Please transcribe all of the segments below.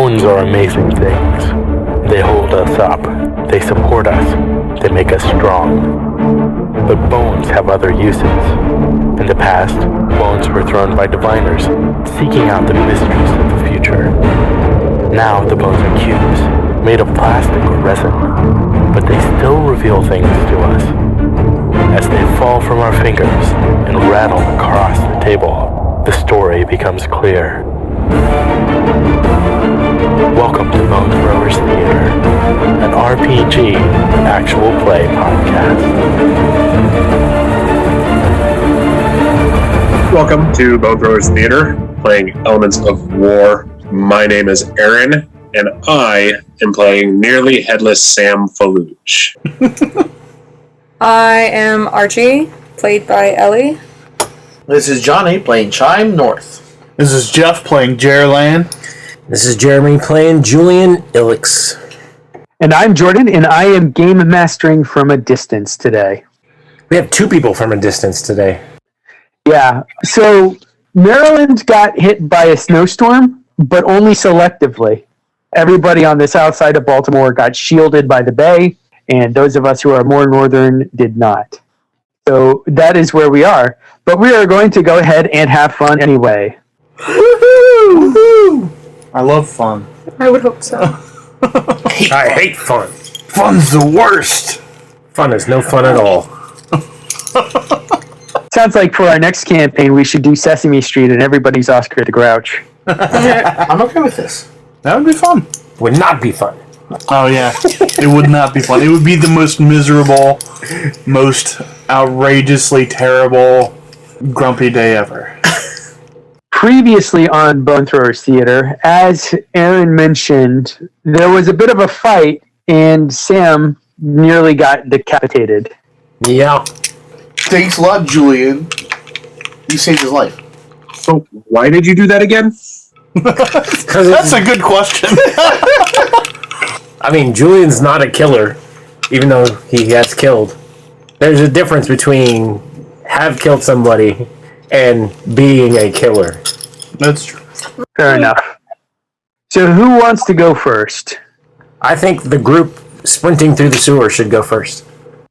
Bones are amazing things. They hold us up. They support us. They make us strong. But bones have other uses. In the past, bones were thrown by diviners, seeking out the mysteries of the future. Now the bones are cubes, made of plastic or resin, but they still reveal things to us. As they fall from our fingers and rattle across the table, the story becomes clear. Welcome to Bone Throwers Theater, an RPG actual play podcast. Welcome to Bone Throwers Theater, playing Elements of War. My name is Aaron, and I am playing Nearly Headless Sam Feluge. I am Archi, played by Ellie. This is Johnny, playing Chime North. This is Jeff, playing Jerr Lan. This is Jeremy, playing Julian, Illix. And I'm Jordan, and I am game mastering from a distance today. We have two people from a distance today. Yeah, so Maryland got hit by a snowstorm, but only selectively. Everybody on the south side of Baltimore got shielded by the bay, and those of us who are more northern did not. So that is where we are. But we are going to go ahead and have fun anyway. Woohoo! Woohoo! I love fun. I would hope so. I hate fun. Fun's the worst. Fun is no fun at all. Sounds like for our next campaign, we should do Sesame Street and everybody's Oscar the Grouch. I'm okay with this. That would be fun. Would not be fun. Oh, yeah. It would not be fun. It would be the most miserable, most outrageously terrible, grumpy day ever. Previously on Bone Throwers Theater, as Aaron mentioned, there was a bit of a fight, and Sam nearly got decapitated. Yeah. Thanks a lot, Julian. You saved his life. So, why did you do that again? That's a good question. I mean, Julian's not a killer, even though he has killed. There's a difference between have killed somebody and being a killer. That's true. Fair enough. So who wants to go first? I think the group sprinting through the sewer should go first.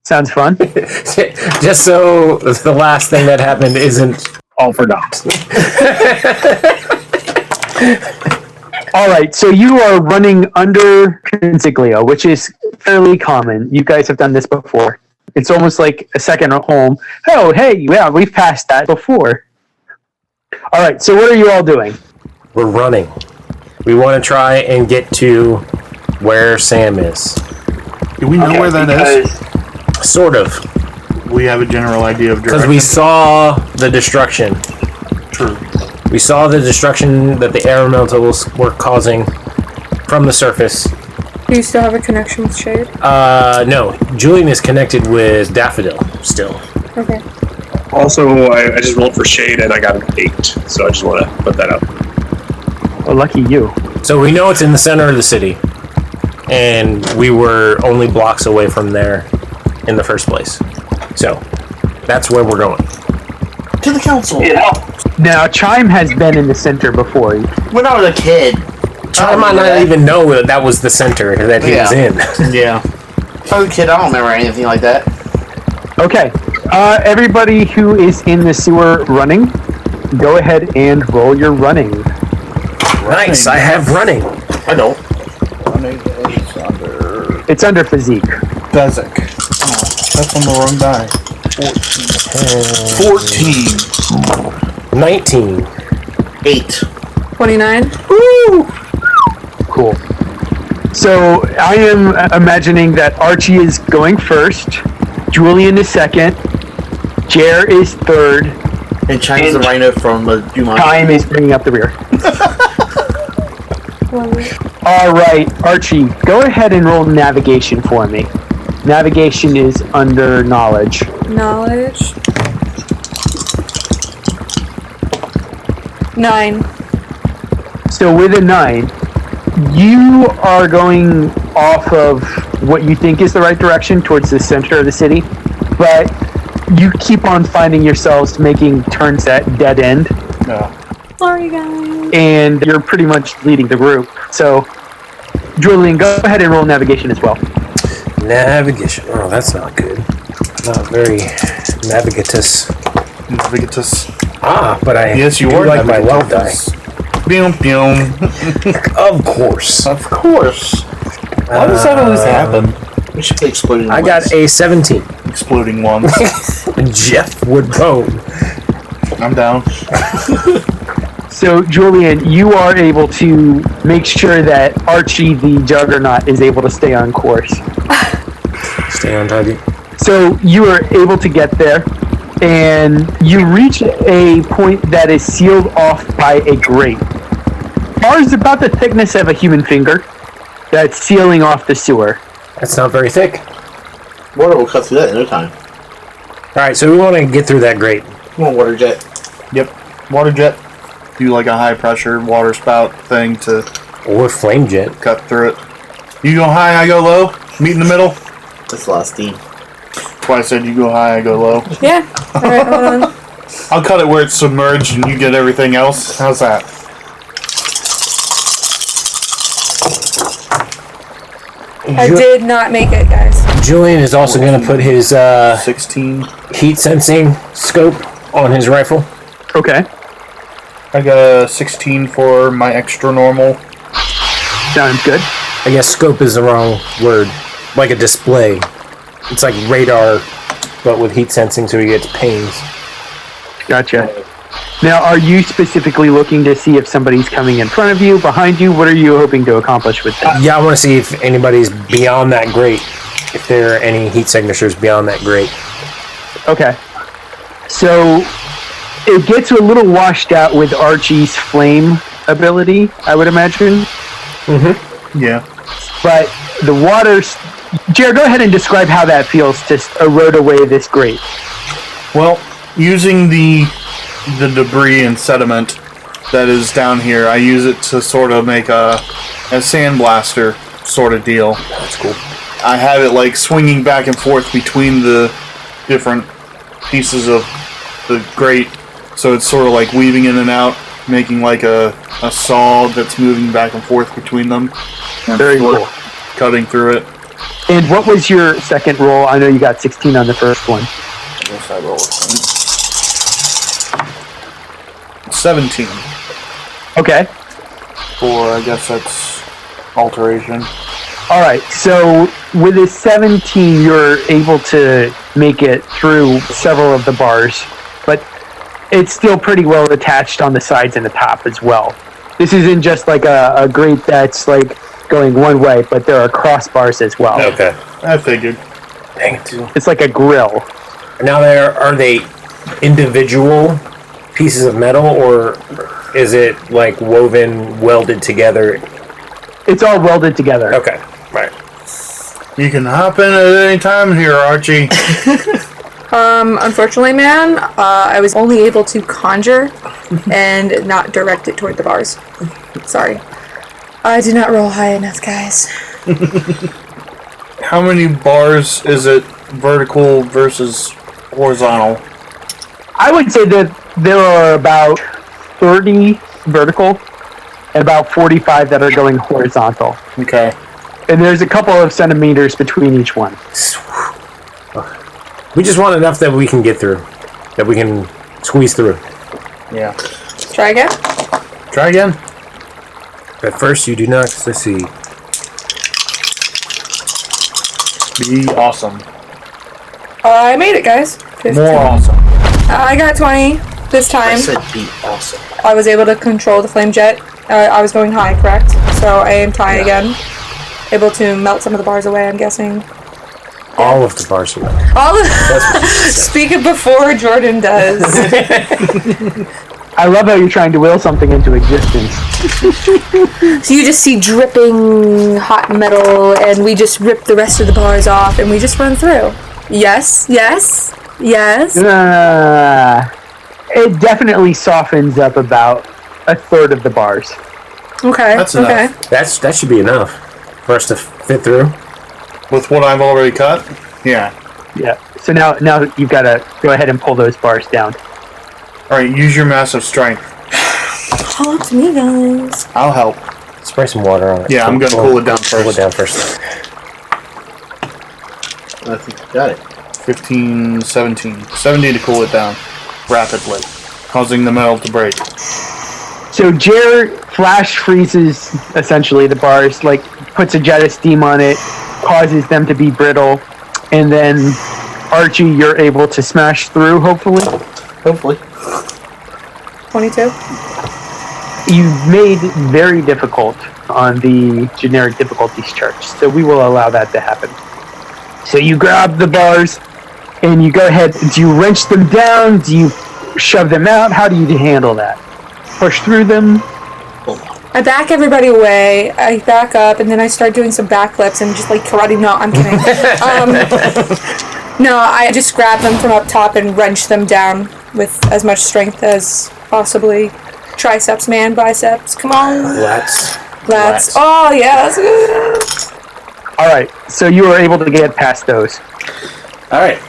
Sounds fun. Just so the last thing that happened isn't All for naught. All right, so you are running under Consiglio, which is fairly common. You guys have done this before. It's almost like a second home. Oh, hey, yeah, we've passed that before. All right, so what are you all doing? We're running. We want to try and get to where Sam is. Do we know where that is? Sort of. We have a general idea of direction. Because we saw the destruction. True. We saw the destruction that the air elementals were causing from the surface. Do you still have a connection with Shade? No. Julian is connected with Daffodil still. Okay. Also, I just rolled for Shade and I got an 8, so I just want to put that up. Well, lucky you. So we know it's in the center of the city. And we were only blocks away from there in the first place. So, that's where we're going. To the council. Now, Chime has been in the center before. When I was a kid. I might not even know that that was the center that he was in. Yeah. When I was a kid, I don't remember anything like that. Okay, everybody who is in the sewer running, go ahead and roll your running. Nice, I have running. I don't. Running is under... It's under physique. Bezic. Oh, that's on the wrong die. 14. 19. 8. 29. Woo! Cool. So I am imagining that Archie is going first, Julian is second, Jerr is third, And Chine's the rhino from Jumanji. Chime is bringing up the rear. All right, Archie, go ahead and roll navigation for me. Navigation is under knowledge. Knowledge. 9. So with a 9, you are going off of what you think is the right direction towards the center of the city, but you keep on finding yourselves making turns at dead end. Sorry, guys. and you're pretty much leading the group. So, Julian, go ahead and roll navigation as well. Navigation. Oh, that's not good. Not very navigatous. Navigatus. Ah, but I Yes, you do are like my love die. Boom, boom. Of course. Of course. Why does that always happen? We should play Exploding I got a 17. Exploding ones. Jeff Woodbone. I'm down. So, Julian, you are able to make sure that Archie the Juggernaut is able to stay on course. Stay on target. So, you are able to get there, and you reach a point that is sealed off by a grate. Ours is about the thickness of a human finger that's sealing off the sewer. That's not very thick. Water will cut through that in no time. Alright, so we want to get through that grate. Come on, water jet. Yep. Water jet. Do like a high pressure water spout thing to Or flame jet. cut through it. You go high, I go low. Meet in the middle. That's a lot of steam. That's why I said you go high, I go low. Yeah. Alright, hold on. I'll cut it where it's submerged and you get everything else. How's that? I did not make it, guys. Julian is also going to put his 16. heat sensing scope on his rifle. Okay. I got a 16 for my extra normal. Sounds good. I guess scope is the wrong word. Like a display. It's like radar, but with heat sensing so he gets pings. Gotcha. Now, are you specifically looking to see if somebody's coming in front of you, behind you? What are you hoping to accomplish with that? Yeah, I want to see if anybody's beyond that grate. If there are any heat signatures beyond that grate. Okay. So, it gets a little washed out with Archie's flame ability, I would imagine. Yeah. But the water's... Jerr, go ahead and describe how that feels to erode away this grate. Well, using the debris and sediment that is down here, I use it to sort of make a sandblaster sort of deal. That's cool. I have it like swinging back and forth between the different pieces of the grate, so it's sort of like weaving in and out, making like a saw that's moving back and forth between them. Very cool. Cutting through it. And what was your second roll? I know you got 16 on the first one. Yes, I roll it. 17 Okay. for, I guess that's alteration. All right. So with a 17, you're able to make it through several of the bars, but it's still pretty well attached on the sides and the top as well. This isn't just like a grate that's like going one way, but there are crossbars as well. Okay. I figured. Dang it. It's like a grill. Now, are they individual pieces of metal, or is it like woven, welded together? It's all welded together. Okay. Right. You can hop in at any time here, Archie. Unfortunately, man, I was only able to conjure and not direct it toward the bars. Sorry. I did not roll high enough, guys. How many bars is it vertical versus horizontal? I would say that there are about 30 vertical and about 45 that are going horizontal. Okay. And there's a couple of centimeters between each one. We just want enough that we can get through, that we can squeeze through. Yeah. Try again? Try again. At first, you do not succeed. Be awesome. I made it, guys. 15. More awesome. I got 20 this I time. said be awesome. I was able to control the flame jet. I was going high, correct? So I aimed high again. Able to melt some of the bars away, I'm guessing. All of the bars away. All of Speak it before Jordan does. I love how you're trying to will something into existence. So you just see dripping hot metal, and we just rip the rest of the bars off, and we just run through. Yes, yes, yes. It definitely softens up about a third of the bars. Okay, That's okay. enough. That should be enough for us to fit through. With what I've already cut? Yeah. Yeah. So now you've got to go ahead and pull those bars down. Alright, use your massive strength. all up to me, guys. I'll help. Spray some water on it. Yeah, I'm gonna cool it down Cool it first. down first. I think you got it. 15, 17. 17 to cool it down rapidly, causing the metal to break. So Jerr flash freezes essentially the bars, like puts a jet of steam on it, causes them to be brittle, and then Archie, you're able to smash through, hopefully. Hopefully. 22. You've made very difficult on the generic difficulties chart, so we will allow that to happen. So you grab the bars, and you go ahead. Do you wrench them down? Do you shove them out? How do you handle that? Push through them? I back everybody away. I back up, and then I start doing some backflips and just like karate. No, I'm kidding. No, I just grab them from up top and wrench them down with as much strength as possibly. Triceps, man, biceps. Come on. Lats. Oh, yeah, that's good. Alright, so you were able to get past those. Alright.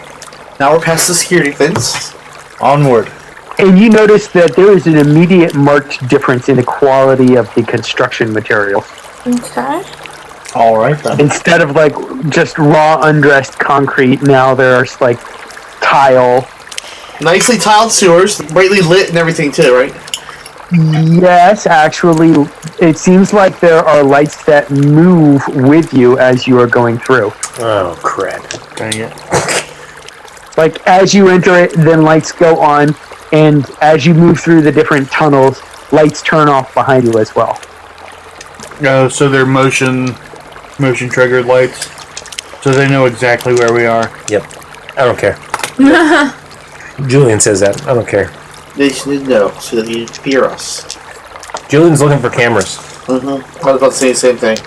Now we're past the security things. Onward. And you notice that there is an immediate marked difference in the quality of the construction material. Okay. Alright then. Instead of like just raw undressed concrete, now there's like tile. Nicely tiled sewers, brightly lit and everything too, right? Yes, actually, it seems like there are lights that move with you as you are going through. Oh, crap. Dang it. Like, as you enter it, then lights go on, and as you move through the different tunnels, lights turn off behind you as well. So they're motion triggered lights. So they know exactly where we are. Yep. I don't care. Julian says that. I don't care. They should know so that you fear us. Julian's looking for cameras. I was about to say the same thing.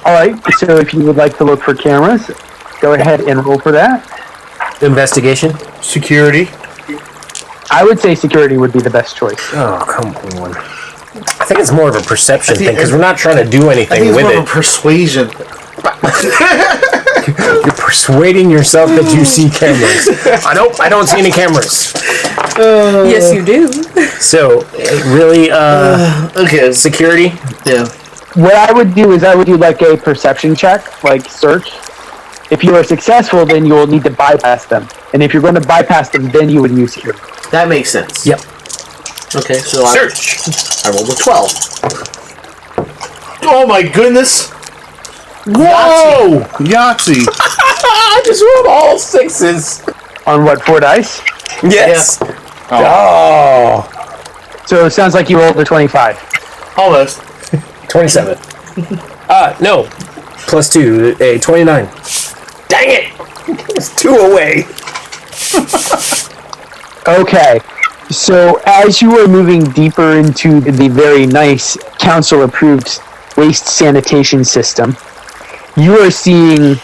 Alright, so if you would like to look for cameras, go ahead and roll for that. Investigation? Security. I would say security would be the best choice. Oh, come on. I think it's more of a perception thing, because we're not trying to do I anything think it's with more it. of a persuasion. You're persuading yourself that you see cameras. I don't see any cameras. Yes, you do. So, really, Okay. security? Yeah. What I would do is I would do like a perception check, like search. If you are successful, then you will need to bypass them. And if you're going to bypass them, then you would use security. That makes sense. Yep. Okay, so Search. I rolled a 12. Oh my goodness! Whoa! Yahtzee! I just rolled all sixes. On what, 4 dice? Yes. Oh. So it sounds like you rolled a 25. Almost. 27. No. Plus 2, a 29. Dang it! It's 2 away. Okay, so as you are moving deeper into the very nice council-approved waste sanitation system, you are seeing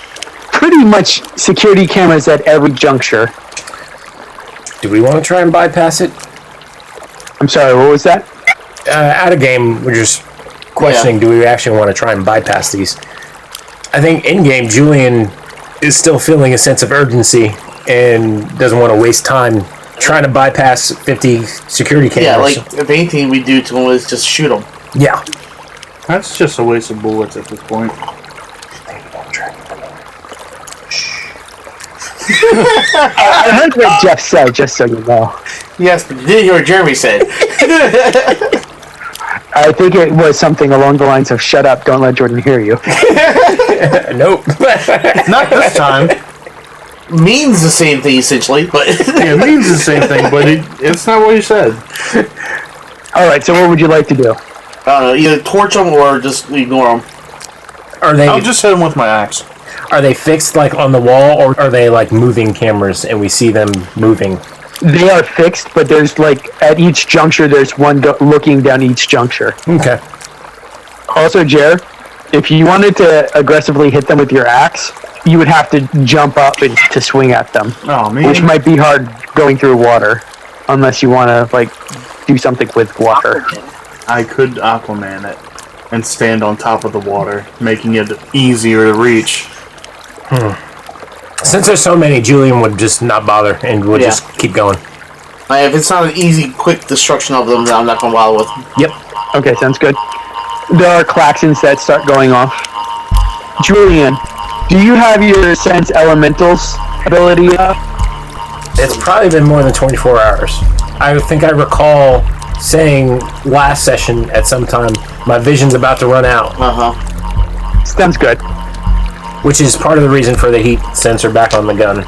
pretty much security cameras at every juncture. Do we want to try and bypass it? I'm sorry, what was that? Out of game, we're just questioning, do we actually want to try and bypass these? I think in-game, Julian is still feeling a sense of urgency and doesn't want to waste time trying to bypass 50 security cameras. Yeah, like, if anything we do to them is just shoot them. Yeah. That's just a waste of bullets at this point. I heard what Jeff said, just so you know. Yes, but you didn't hear what Jeremy said. I think it was something along the lines of, shut up, don't let Jordan hear you. Nope. Not this time. Means the same thing, essentially, but... It means the same thing, but it's not what he said. Alright, so what would you like to do? I don't know, either torch them or just ignore them. I'll just hit him with my axe. Are they fixed like on the wall, or are they like moving cameras and we see them moving? They are fixed, but there's like, at each juncture, there's one looking down each juncture. Okay. Also, Jerr, if you wanted to aggressively hit them with your axe, you would have to jump up and to swing at them, Oh, man. which might be hard going through water, unless you want to like do something with water. I could Aquaman it and stand on top of the water, making it easier to reach. Since there's so many, Julian would just not bother and would just keep going. If it's not an easy, quick destruction of them, then I'm not going to bother with them. Yep. Okay, sounds good. There are klaxons that start going off. Julian, do you have your sense elementals ability up? It's probably been more than 24 hours. I think I recall saying last session at some time, my vision's about to run out. Sounds good. Which is part of the reason for the heat sensor back on the gun.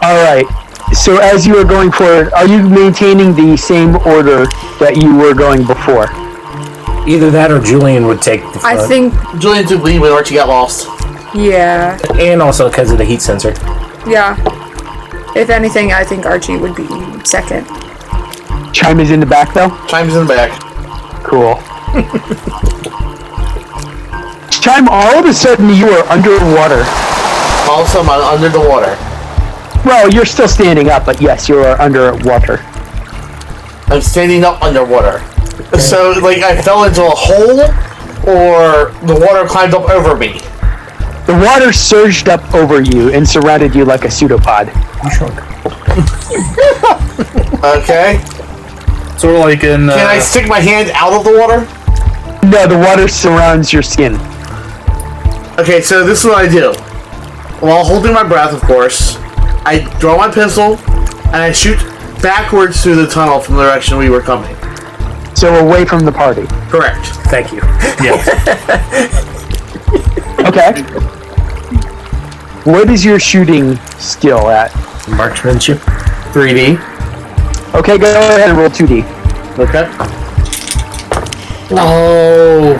Alright, so as you are going forward, are you maintaining the same order that you were going before? Either that or Julian would take the front. I think, Julian took lead when Archie got lost. yeah. And also because of the heat sensor. Yeah. If anything, I think Archie would be second. Chime is in the back, though? Chime's in the back. Cool. Chime, all of a sudden you are underwater. All of a sudden, I'm under the water. Well, you're still standing up, but yes, you are underwater. I'm standing up underwater. So, like, I fell into a hole, or the water climbed up over me? The water surged up over you and surrounded you like a pseudopod. You shrunk. Okay. Sort of like in. Can I stick my hand out of the water? No, the water surrounds your skin. Okay, so this is what I do. While holding my breath, of course, I draw my pistol, and I shoot backwards through the tunnel from the direction we were coming. So away from the party. Correct. Thank you. Yes. Okay. What is your shooting skill at? Marksmanship. 3D. Okay, go ahead and roll 2D. Okay. Oh.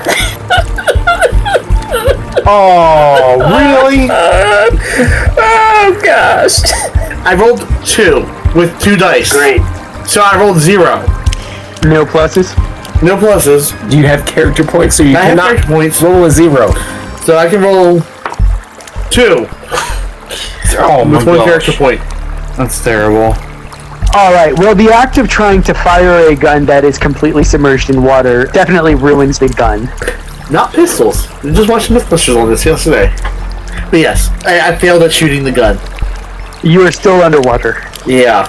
Oh, really? Oh, gosh. I rolled 2 with 2 dice. Great. So I rolled 0. No pluses? No pluses. Do you have character points so you I have cannot character points. roll a 0? So I can roll 2 Oh, my with 1 gosh. character point. That's terrible. Alright, well, the act of trying to fire a gun that is completely submerged in water definitely ruins the gun. Not pistols. I just watched Mythbusters on this yesterday. But yes, I failed at shooting the gun. You are still underwater. Yeah.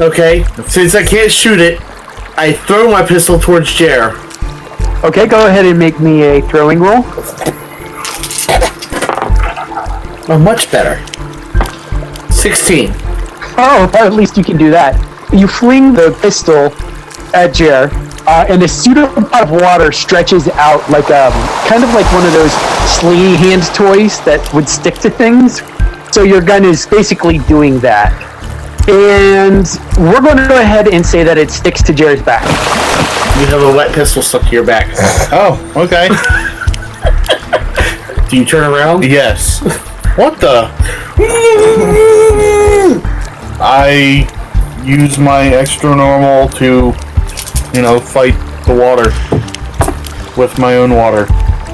Okay, since I can't shoot it, I throw my pistol towards Jerr. Okay, go ahead and make me a throwing roll. Oh, much better. 16. Oh, at least you can do that. You fling the pistol at Jerr, and a pseudopod of water stretches out like kind of like one of those slingy hand toys that would stick to things. So your gun is basically doing that. And we're going to go ahead and say that it sticks to Jerry's back. You have a wet pistol stuck to your back. Oh, okay. Do you turn around? Yes. What the? I use my extra normal to, fight the water with my own water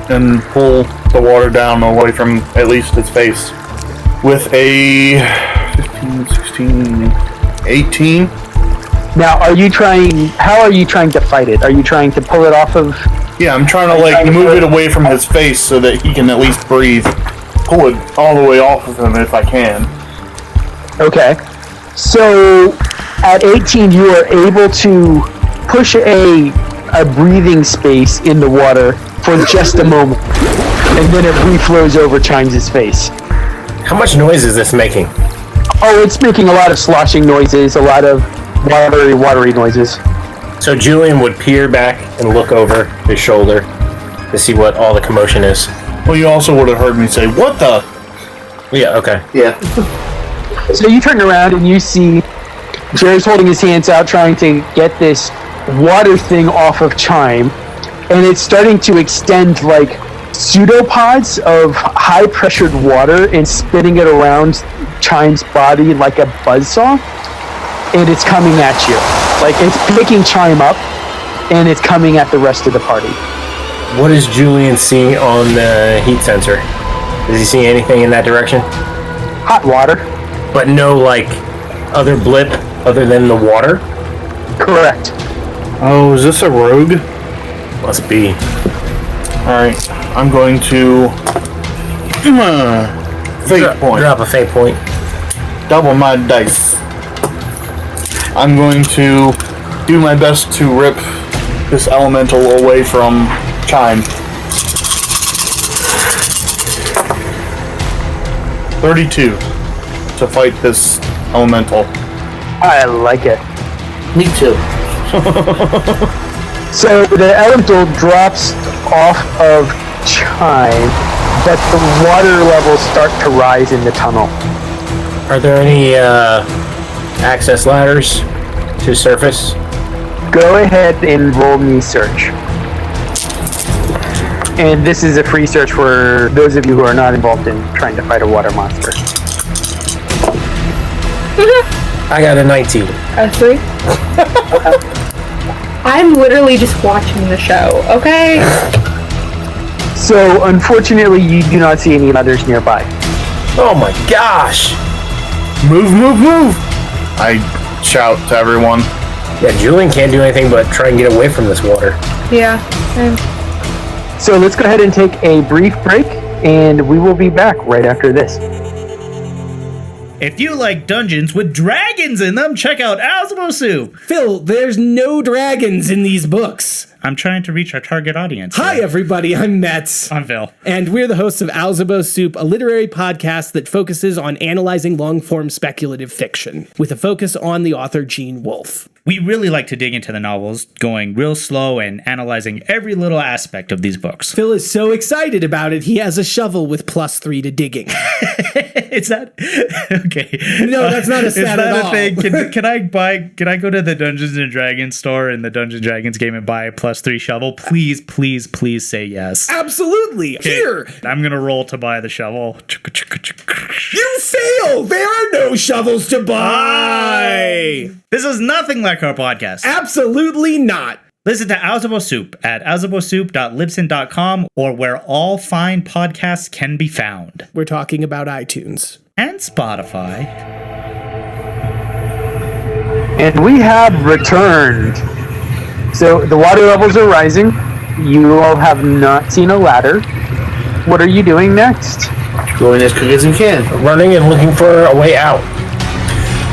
and pull the water down away from at least its face with a 15, 16, 18. Now, how are you trying to fight it? Are you trying to pull it off of... Yeah, I'm trying to move it away from his face so that he can at least breathe. Pull it all the way off of him if I can. Okay. So, at 18, you are able to push a breathing space in the water for just a moment. And then it reflows over Chimes' face. How much noise is this making? Oh, it's making a lot of sloshing noises, a lot of watery noises. So Julian would peer back and look over his shoulder to see what all the commotion is. Well, you also would have heard me say, "What the?" Yeah, okay. Yeah. So you turn around and you see Jerry's holding his hands out trying to get this water thing off of Chime, and it's starting to extend like pseudopods of high-pressured water and spinning it around Chime's body like a buzzsaw, and it's coming at you. Like, it's picking Chime up, and it's coming at the rest of the party. What is Julian seeing on the heat sensor? Does he see anything in that direction? Hot water. But no, other blip other than the water? Correct. Oh, is this a rogue? Must be. Alright, I'm going to... fate point. Drop a fate point. Double my dice. I'm going to do my best to rip this elemental away from Chine. 32 to fight this elemental. I like it. Me too. So the elemental drops off of Chine, but the water levels start to rise in the tunnel. Are there any access ladders to surface? Go ahead and roll me search. And this is a free search for those of you who are not involved in trying to fight a water monster. I got a 19. A 3? I'm literally just watching the show, okay? So, unfortunately, you do not see any others nearby. Oh my gosh! Move, move, move! I shout to everyone. Yeah, Julian can't do anything but try and get away from this water. Yeah. So let's go ahead and take a brief break, and we will be back right after this. If you like dungeons with dragons in them, check out Alzamo Soup. Phil, there's no dragons in these books. I'm trying to reach our target audience. Hi, everybody. I'm Metz. I'm Phil. And we're the hosts of Alzamo Soup, a literary podcast that focuses on analyzing long-form speculative fiction, with a focus on the author Gene Wolfe. We really like to dig into the novels, going real slow and analyzing every little aspect of these books. Phil is so excited about it, he has a shovel with +3 to digging. Is that okay? No, that's not a stat at all. Is that a thing? Can I go to the Dungeons and Dragons store in the Dungeons and Dragons game and buy a +3 shovel? Please, please, please say yes. Absolutely. Okay, Here. I'm gonna roll to buy the shovel. You fail. There are no shovels to buy. This is nothing like our podcast. Absolutely not. Listen to Alzamo Soup at alzamosoup.libsyn.com or where all fine podcasts can be found. We're talking about iTunes. And Spotify. And we have returned. So the water levels are rising. You all have not seen a ladder. What are you doing next? Going as quick as we can. Running and looking for a way out.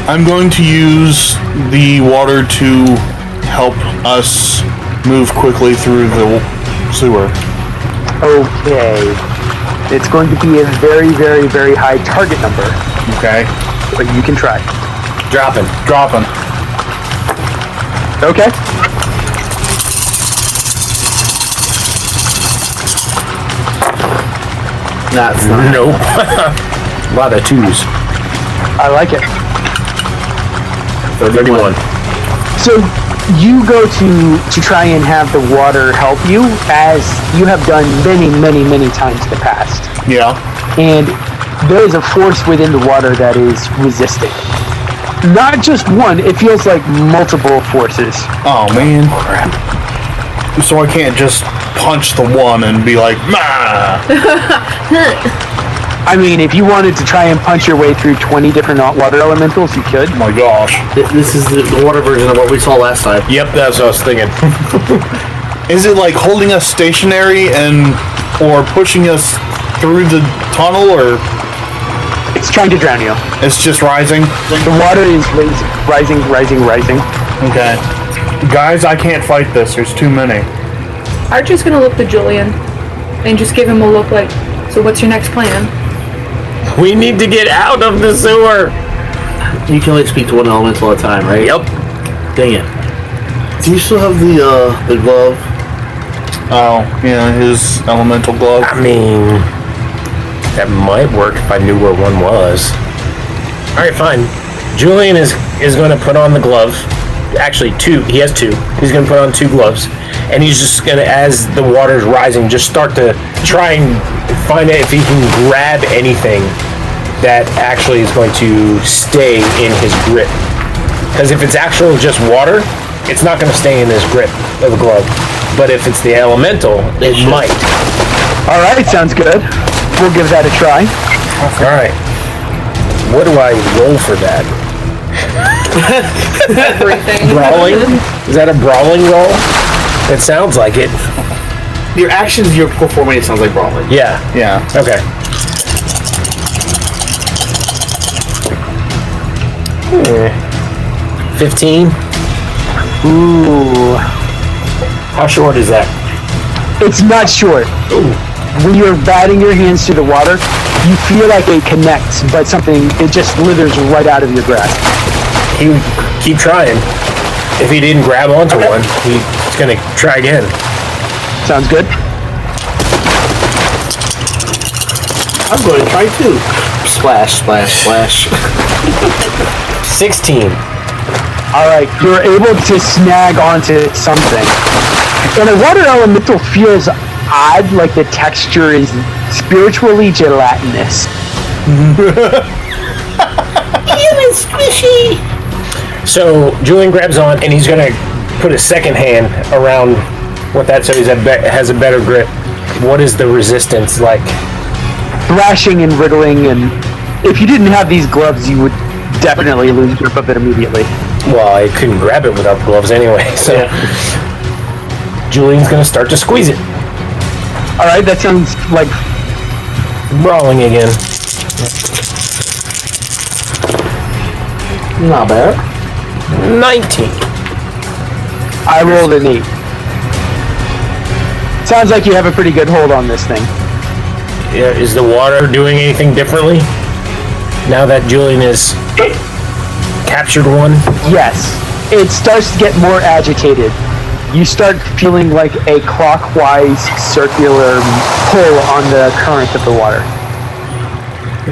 I'm going to use the water to help us move quickly through the sewer. Okay. It's going to be a very, very, very high target number, Okay. but you can try. Dropping. Dropping. Okay. That's not. Nope. A lot of 2s. I like it. 31. So you go to try and have the water help you, as you have done many, many, many times in the past. Yeah. And there is a force within the water that is resisting. Not just one, it feels like multiple forces. Oh, man. So I can't just punch the one and be like, "Mah!" I mean, if you wanted to try and punch your way through 20 different water elementals, you could. Oh my gosh. This is the water version of what we saw last time. Yep, that's what I was thinking. Is it like holding us stationary or pushing us through the tunnel, or It's trying to drown you. it's just rising? The water is rising, rising, rising. Okay. Guys, I can't fight this. There's too many. Archie's gonna look to Julian and just give him a look like, so what's your next plan? We need to get out of the sewer. You can only speak to one elemental at a time, right? Yep. Dang it. Do you still have the glove? Oh, yeah, his elemental glove. I mean, that might work if I knew where one was. Alright, fine. Julian is going to put on the glove. Actually, 2. He has 2. He's going to put on 2 gloves. And he's just going to, as the water's rising, just start to try and find out if he can grab anything that actually is going to stay in his grip. Because if it's actual just water, it's not going to stay in his grip of the glove. But if it's the elemental, it might. All right, sounds good. We'll give that a try. All right. What do I roll for that? Everything. Brawling? Is that a brawling roll? It sounds like it. Your actions, your performing, it sounds like brawling. Yeah. Yeah. Okay. 15. Ooh. How short is that? It's not short. When you're batting your hands through the water, you feel like it connects, but it just slithers right out of your grasp. He would keep trying. If he didn't grab onto one, he's gonna try again. Sounds good. I'm going to try too. Splash, splash, splash. 16. Alright, you're able to snag onto something. And a water elemental feels odd, like the texture is spiritually gelatinous. It's squishy! So Julian grabs on, and he's gonna put a second hand around what that so he has a better grip. What is the resistance like? Thrashing and wriggling, and if you didn't have these gloves, you would definitely lose grip of it immediately. Well, I couldn't grab it without the gloves anyway, so Julian's gonna start to squeeze it. Alright, that sounds like Brawling again. Not bad. 19. I rolled an 8. Sounds like you have a pretty good hold on this thing. Yeah, is the water doing anything differently? Now that Julian has captured one? Yes. It starts to get more agitated. You start feeling like a clockwise circular pull on the current of the water.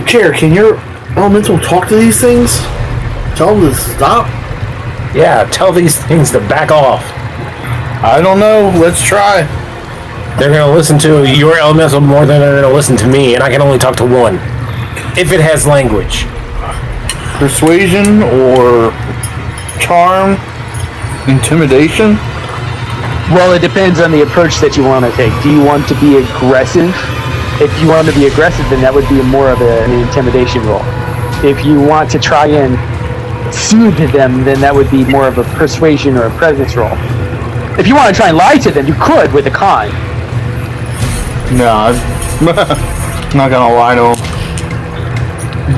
Jerr, can your elemental talk to these things? Tell them to stop? Yeah, tell these things to back off. I don't know. Let's try. They're gonna listen to your elemental more than they're gonna listen to me, and I can only talk to one. If it has language. Persuasion or charm? Intimidation? Well, it depends on the approach that you want to take. Do you want to be aggressive? If you want to be aggressive, then that would be more of an intimidation roll. If you want to try and soothe them, then that would be more of a persuasion or a presence roll. If you want to try and lie to them, you could with a con. No, I'm not gonna lie to them.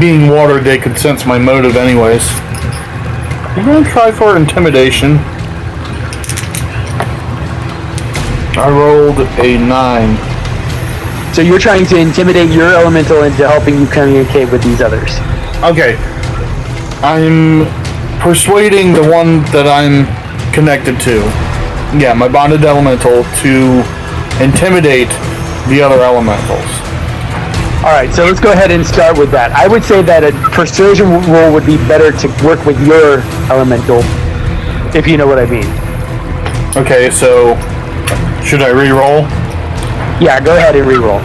Being water, they could sense my motive anyways. I'm gonna try for intimidation. I rolled a 9. So you're trying to intimidate your elemental into helping you communicate with these others. Okay. I'm persuading the one that I'm connected to. Yeah, my bonded elemental to intimidate the other elementals. Alright, so let's go ahead and start with that. I would say that a persuasion roll would be better to work with your elemental, if you know what I mean. Okay, so should I re-roll? Yeah, go ahead and re-roll.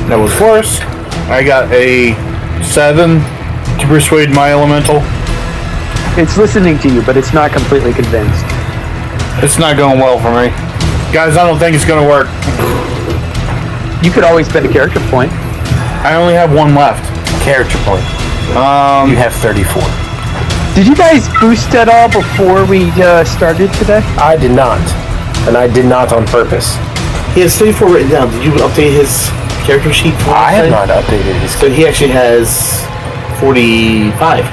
That was worse. I got a 7 to persuade my elemental. It's listening to you, but it's not completely convinced. It's not going well for me. Guys, I don't think it's gonna work. You could always spend a character point. I only have one left. Character point. You have 34. Did you guys boost at all before we started today? I did not. And I did not on purpose. He has 34 written down. Did you update his character sheet? I have not updated his. So he actually has 45.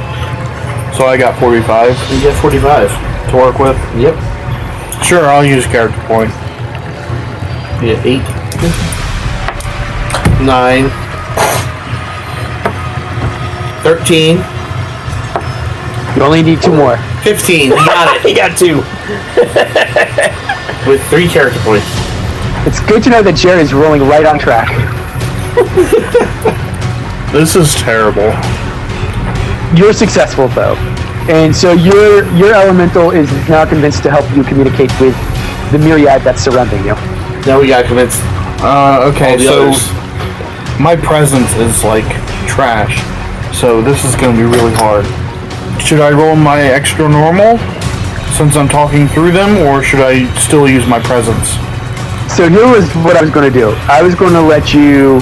So I got 45 You get 45. to work with. Yep. Sure, I'll use character point. You get 8. 9. 13. You only need 2 more. 15. You got it. He got 2. With 3 character points. It's good to know that Jerry is rolling right on track. This is terrible. You're successful though. And so your elemental is now convinced to help you communicate with the myriad that's surrounding you. Now we got convinced. Okay, all the so others. my presence is like trash. So this is gonna be really hard. Should I roll my extra normal since I'm talking through them, or should I still use my presence? So here was what I was going to do. I was going to let you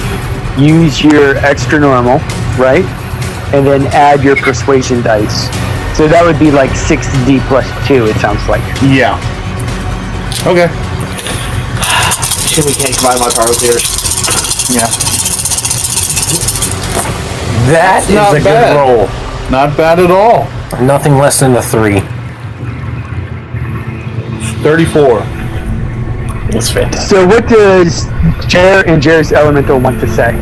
use your extra normal, right? And then add your persuasion dice. So that would be like 6d plus 2, it sounds like. Yeah. Okay. Shit, we can't combine my power with yours. Yeah. That is Not a bad. good roll. Not bad at all. Nothing less than a 3. 34. That's fantastic. So what does Jerr and Jerr's elemental want to say?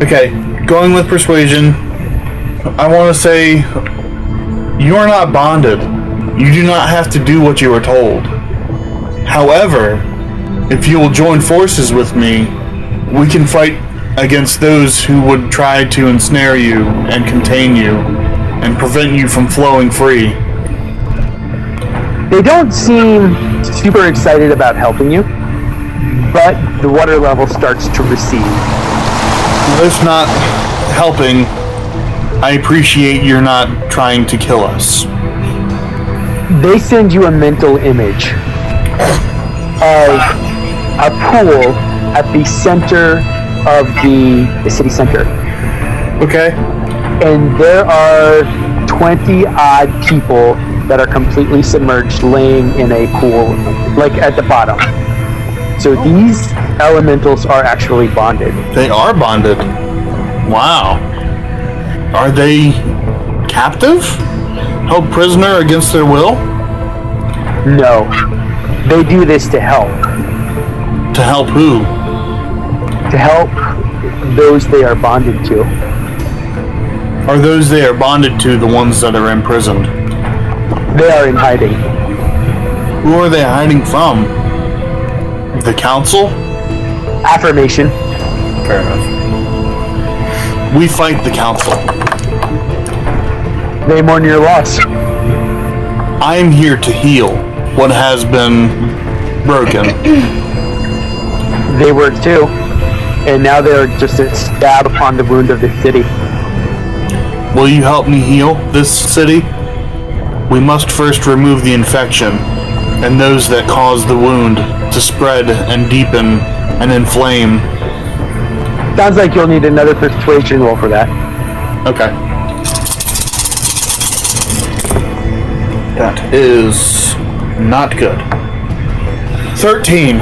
Okay, going with persuasion, I want to say you are not bonded. You do not have to do what you were told. However, if you will join forces with me, we can fight against those who would try to ensnare you and contain you and prevent you from flowing free. They don't seem super excited about helping you, but the water level starts to recede. That's not helping. I appreciate you're not trying to kill us. They send you a mental image of a pool at the center of the city center. Okay. And there are 20-odd people that are completely submerged, laying in a pool, like at the bottom. So these elementals are actually bonded. They are bonded. Wow. Are they captive? Held prisoner against their will? No. They do this to help. To help who? To help those they are bonded to. Are those they are bonded to the ones that are imprisoned? They are in hiding. Who are they hiding from? The council? Affirmation. Fair enough. We fight the council. They mourn your loss. I am here to heal what has been broken. They were too. And now they're just a stab upon the wound of the city. Will you help me heal this city? We must first remove the infection and those that cause the wound to spread and deepen and inflame. Sounds like you'll need another persuasion roll for that. Okay. That is not good. 13.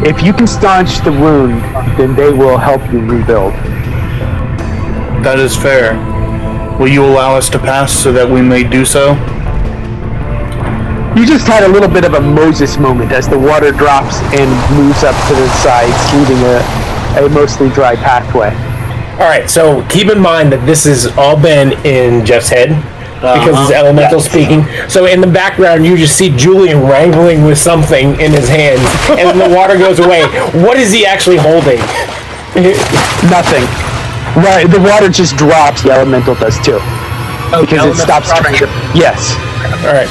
If you can staunch the wound, then they will help you rebuild. That is fair. Will you allow us to pass so that we may do so? You just had a little bit of a Moses moment as the water drops and moves up to the sides, leaving a mostly dry pathway. Alright, so keep in mind that this has all been in Jeff's head, because it's elemental speaking. So in the background, you just see Julian wrangling with something in his hands, and then the water goes away. What is he actually holding? Nothing. Right, the water just drops, the elemental does too. Because it stops trying to... Yes. Alright.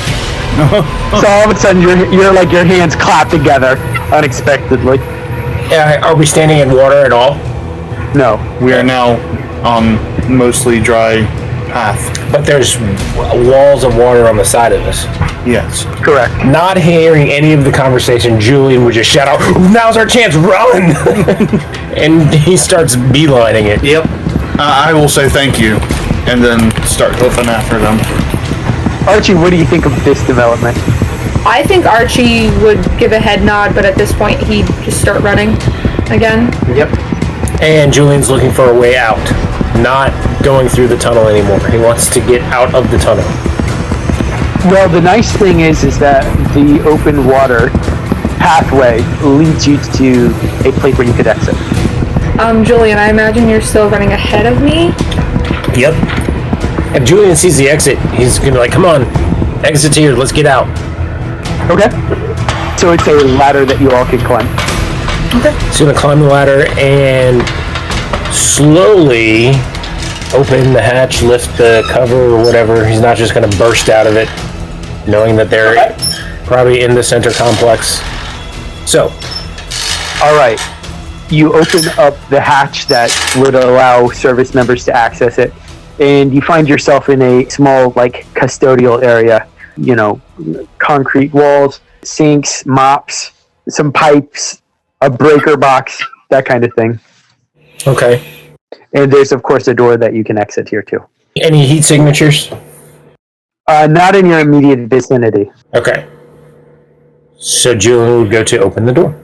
So all of a sudden, you're like your hands clap together, unexpectedly. Are we standing in water at all? No. We are now on mostly dry path. But there's walls of water on the side of us. Yes. Correct. Not hearing any of the conversation, Julian would just shout out, "Now's our chance, run!" And he starts beelining it. Yep. I will say thank you, and then start hoofing after them. Archie, what do you think of this development? I think Archie would give a head nod, but at this point he'd just start running again. Yep. And Julian's looking for a way out, not going through the tunnel anymore. He wants to get out of the tunnel. Well, the nice thing is that the open water pathway leads you to a place where you could exit. Julian, I imagine you're still running ahead of me? Yep. If Julian sees the exit, he's gonna be like, "Come on, exit's here, let's get out." Okay. So it's a ladder that you all can climb. Okay. He's gonna climb the ladder and slowly open the hatch, lift the cover or whatever. He's not just gonna burst out of it, knowing that they're probably in the center complex. So. All right. You open up the hatch that would allow service members to access it, and you find yourself in a small, like, custodial area. You know, concrete walls, sinks, mops, some pipes, a breaker box, that kind of thing. Okay. And there's, of course, a door that you can exit here, too. Any heat signatures? Not in your immediate vicinity. Okay. So Julian would go to open the door.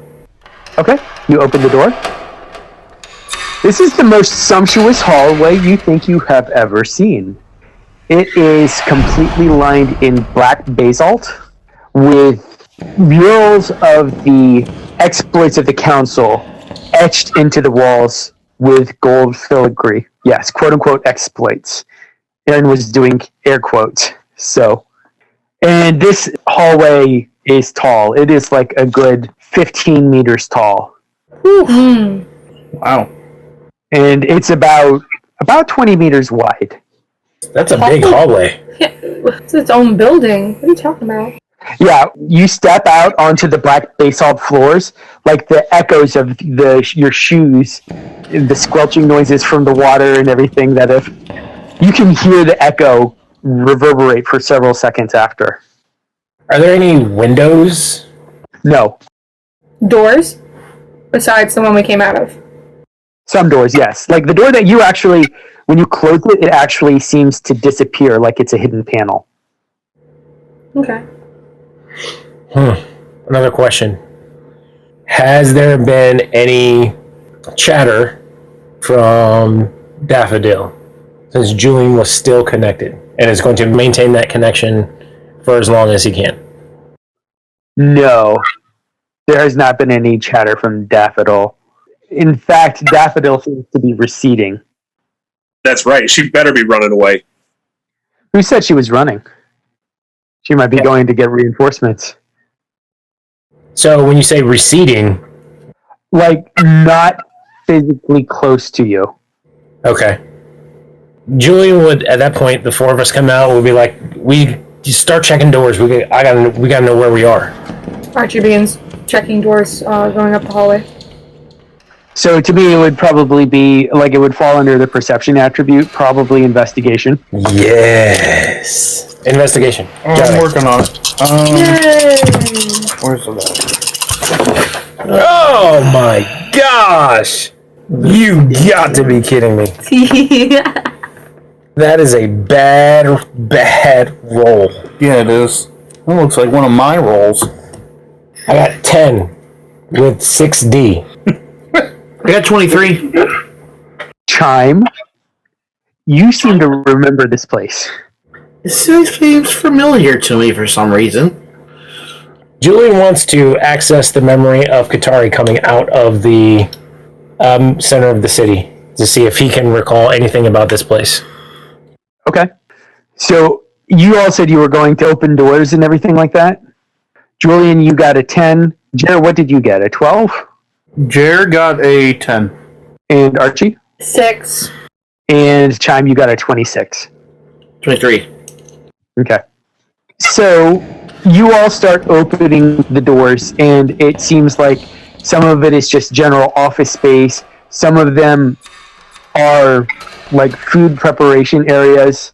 Okay, you open the door. This is the most sumptuous hallway you think you have ever seen. It is completely lined in black basalt with murals of the exploits of the council etched into the walls with gold filigree. Yes, quote-unquote exploits. Aaron was doing air quotes. So, and this hallway is tall. It is like a good 15 meters tall. Wow. And it's about 20 meters wide. That's a big hallway. Yeah, it's its own building. What are you talking about? Yeah, you step out onto the black basalt floors, like the echoes of your shoes, the squelching noises from the water and everything that if you can hear the echo reverberate for several seconds after. Are there any windows? No. Doors? Besides the one we came out of. Some doors, yes. Like the door that you actually, when you close it, it actually seems to disappear like it's a hidden panel. Okay. Another question. Has there been any chatter from Daffodil since Julian was still connected and is going to maintain that connection for as long as he can? No. There has not been any chatter from Daffodil. In fact, Daffodil seems to be receding. That's right. She better be running away. Who said she was running? She might be going to get reinforcements. So when you say receding... Like, not physically close to you. Okay. Julian would, at that point, the four of us come out, we'll be like, we start checking doors. We gotta know where we are. Archie begins checking doors, going up the hallway. So to me, it would probably be, like, it would fall under the perception attribute, probably investigation. Yes. Investigation. I'm working on it. Yay! Where's the Oh my gosh! You got to be kidding me. That is a bad roll. Yeah, it is. That looks like one of my rolls. I got 10 with 6D. I got 23. Chime, you seem to remember this place. This seems familiar to me for some reason. Julian wants to access the memory of Katari coming out of the center of the city to see if he can recall anything about this place. Okay. So you all said you were going to open doors and everything like that? Julian, you got a 10. Jerr, what did you get? A 12? Jerr got a 10. And Archie? 6. And Chime, you got a 26. 23. Okay. So you all start opening the doors, and it seems like some of it is just general office space. Some of them are like food preparation areas.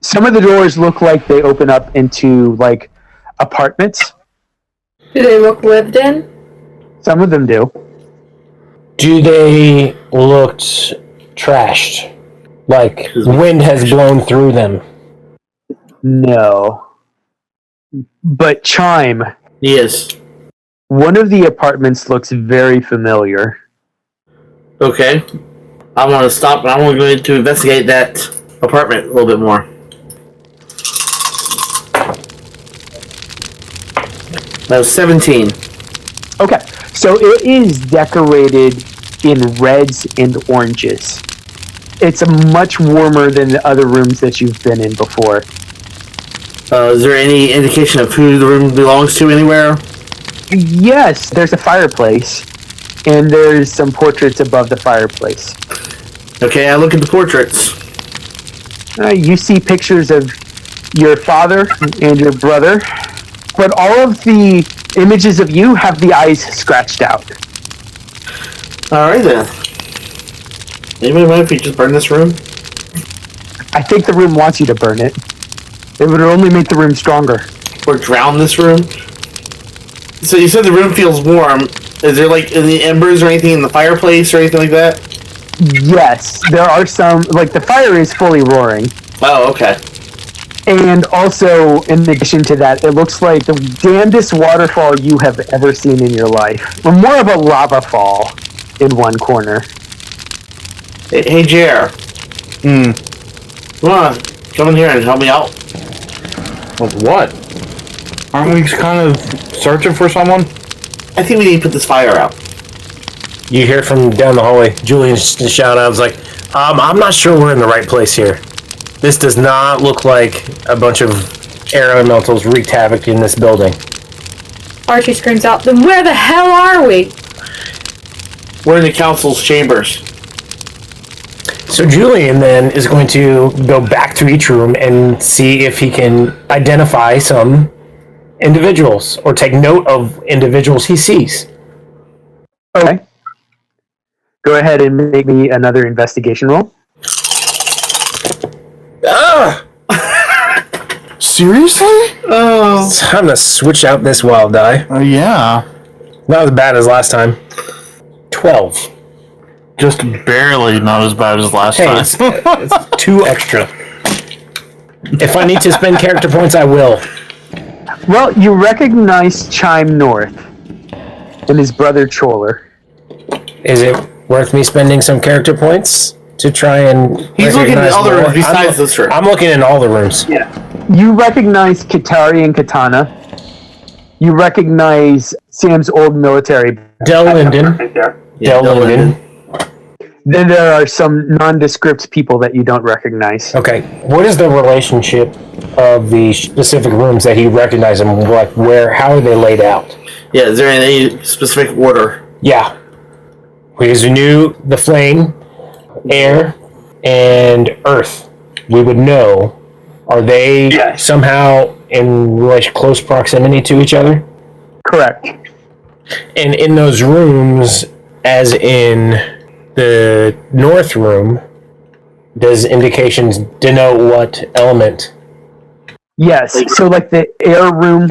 Some of the doors look like they open up into like apartments. Do they look lived in? Some of them do. Do they look trashed? Like wind has blown through them? No. But Chime, Yes. one of the apartments looks very familiar. Okay. I want to stop and I want to go to investigate that apartment a little bit more. That was 17. Okay, so it is decorated in reds and oranges. It's much warmer than the other rooms that you've been in before. Is there any indication of who the room belongs to anywhere? Yes, there's a fireplace, and there's some portraits above the fireplace. Okay, I look at the portraits. You see pictures of your father and your brother, but all of the images of you have the eyes scratched out. Alright then. Anybody mind if we just burn this room? I think the room wants you to burn it. It would only make the room stronger. Or drown this room? So you said the room feels warm. Is there like any embers or anything in the fireplace or anything like that? Yes, there are some, like the fire is fully roaring. Oh, okay. And also, in addition to that, it looks like the damnedest waterfall you have ever seen in your life. Or more of a lava fall in one corner. Hey Jerr. Come in here and help me out. With what? Aren't we kind of searching for someone? I think we need to put this fire out. You hear from down the hallway. Julian shout out. I was like, I'm not sure we're in the right place here. This does not look like a bunch of air elementals wreaked havoc in this building. Archie screams out, then where the hell are we? We're in the council's chambers. So Julian then is going to go back to each room and see if he can identify some individuals or take note of individuals he sees. Okay. Go ahead and make me another investigation roll. Seriously? Oh. It's time to switch out this wild die. Yeah. Not as bad as last time. 12. Just barely not as bad as last time. It's 2 extra. If I need to spend character points, I will. Well, you recognize Chime North and his brother Choler. Is it worth me spending some character points to try and He's looking at other rooms besides this room. I'm looking in all the rooms. Yeah. You recognize Kitari and Katana. You recognize Sam's old military. Del Linden. Yeah, Del Linden. Then there are some nondescript people that you don't recognize. Okay. What is the relationship of the specific rooms that he recognized them? Like how are they laid out? Yeah, is there any specific order? Yeah. Because we knew the flame, air, and earth. We would know. Are they somehow in close proximity to each other? Correct. And in those rooms, as in the north room, does indications denote what element? Yes. So like the air room,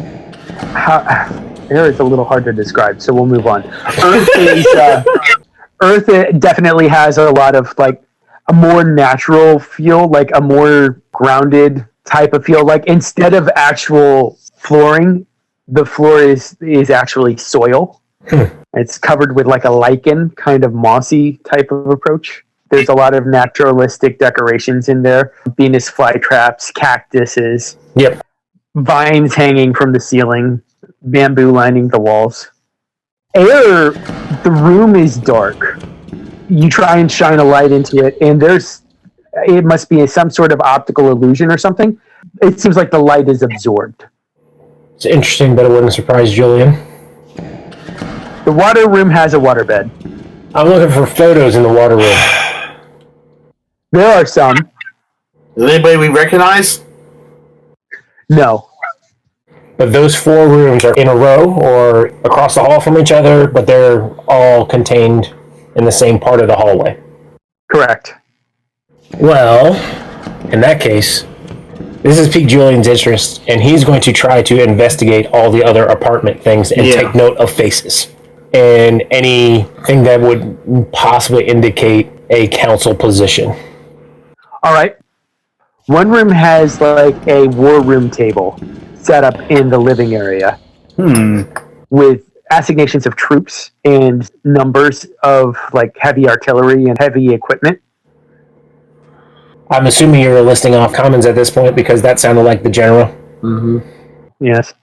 air is a little hard to describe, so we'll move on. Earth definitely has a lot of like a more natural feel, like a more grounded type of feel. Like instead of actual flooring, the floor is actually soil. It's covered with like a lichen, kind of mossy type of approach. There's a lot of naturalistic decorations in there. Venus flytraps, cactuses. Yep. Vines hanging from the ceiling, bamboo lining the walls. Air, the room is dark. You try and shine a light into it, and it must be some sort of optical illusion or something. It seems like the light is absorbed. It's interesting, but it wouldn't surprise Julian. The water room has a waterbed. I'm looking for photos in the water room. There are some. Is anybody we recognize? No. But those 4 rooms are in a row or across the hall from each other, but they're all contained in the same part of the hallway. Correct. Well, in that case, this has piqued Julian's interest, and he's going to try to investigate all the other apartment things and take note of faces and anything that would possibly indicate a council position. All right. One room has like a war room table set up in the living area with assignations of troops and numbers of like heavy artillery and heavy equipment. I'm assuming you're listing off commons at this point because that sounded like the general. Mm-hmm. Yes.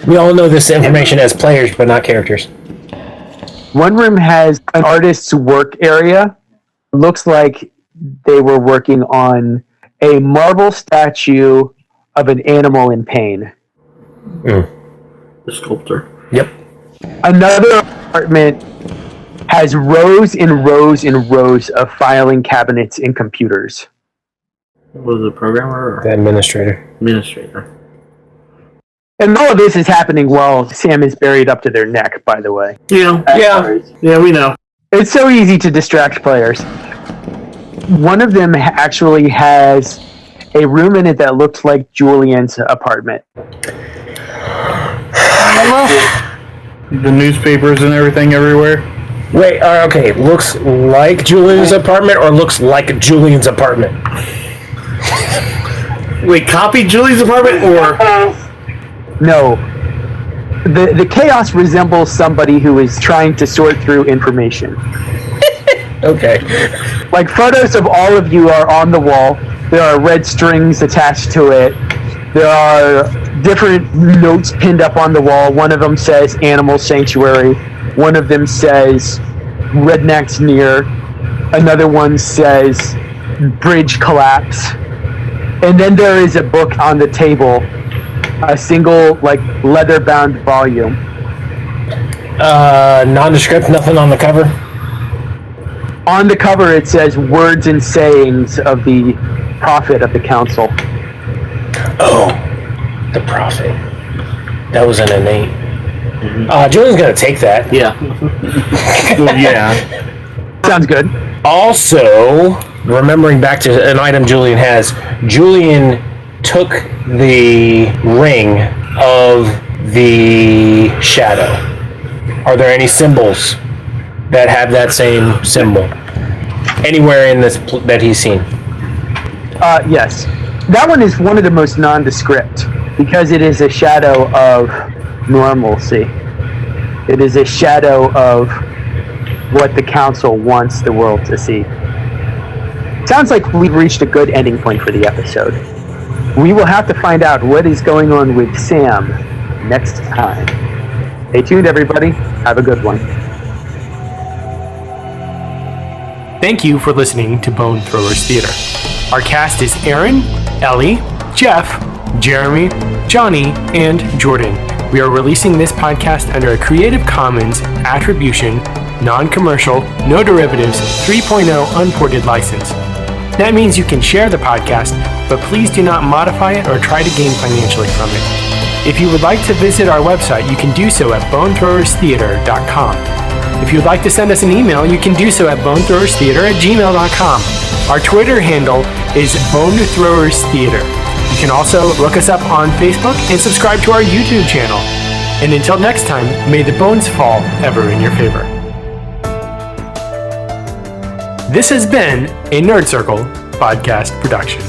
We all know this information as players, but not characters. One room has an artist's work area. Looks like they were working on a marble statue of an animal in pain. The sculptor. Yep. Another apartment has rows and rows and rows of filing cabinets and computers. Was it a programmer or The administrator. administrator? And all of this is happening while Sam is buried up to their neck, by the way. Yeah, we know. It's so easy to distract players. One of them actually has a room in it that looks like Julian's apartment. The newspapers and everything everywhere. Wait, okay. Looks like Julian's apartment or looks like Julian's apartment? Wait, copy Julie's apartment or? No. The chaos resembles somebody who is trying to sort through information. Okay. Like photos of all of you are on the wall. There are red strings attached to it. There are different notes pinned up on the wall. One of them says Animal Sanctuary. One of them says Rednecks Near. Another one says Bridge Collapse. And then there is a book on the table, a single, like, leather-bound volume. Nondescript, nothing on the cover? On the cover, it says Words and Sayings of the Prophet of the Council. Oh, the Prophet. That was an innate. Julian's gonna take that. Yeah. Yeah. Sounds good. Also, remembering back to an item Julian has, Julian took the ring of the shadow. Are there any symbols that have that same symbol anywhere in this that he's seen? Yes. That one is one of the most nondescript because it is a shadow of normalcy. It is a shadow of what the council wants the world to see. Sounds like we've reached a good ending point for the episode. We will have to find out what is going on with Sam next time. Stay tuned, everybody. Have a good one. Thank you for listening to Bone Throwers Theater. Our cast is Aaron, Ellie, Jeff, Jeremy, Johnny, and Jordan. We are releasing this podcast under a Creative Commons Attribution, Non-Commercial, No Derivatives 3.0 Unported license. That means you can share the podcast, but please do not modify it or try to gain financially from it. If you would like to visit our website, you can do so at bonethrowerstheater.com. If you would like to send us an email, you can do so at bonethrowerstheater@gmail.com. Our Twitter handle is bonethrowerstheater. You can also look us up on Facebook and subscribe to our YouTube channel. And until next time, may the bones fall ever in your favor. This has been a Nerd Circle podcast production.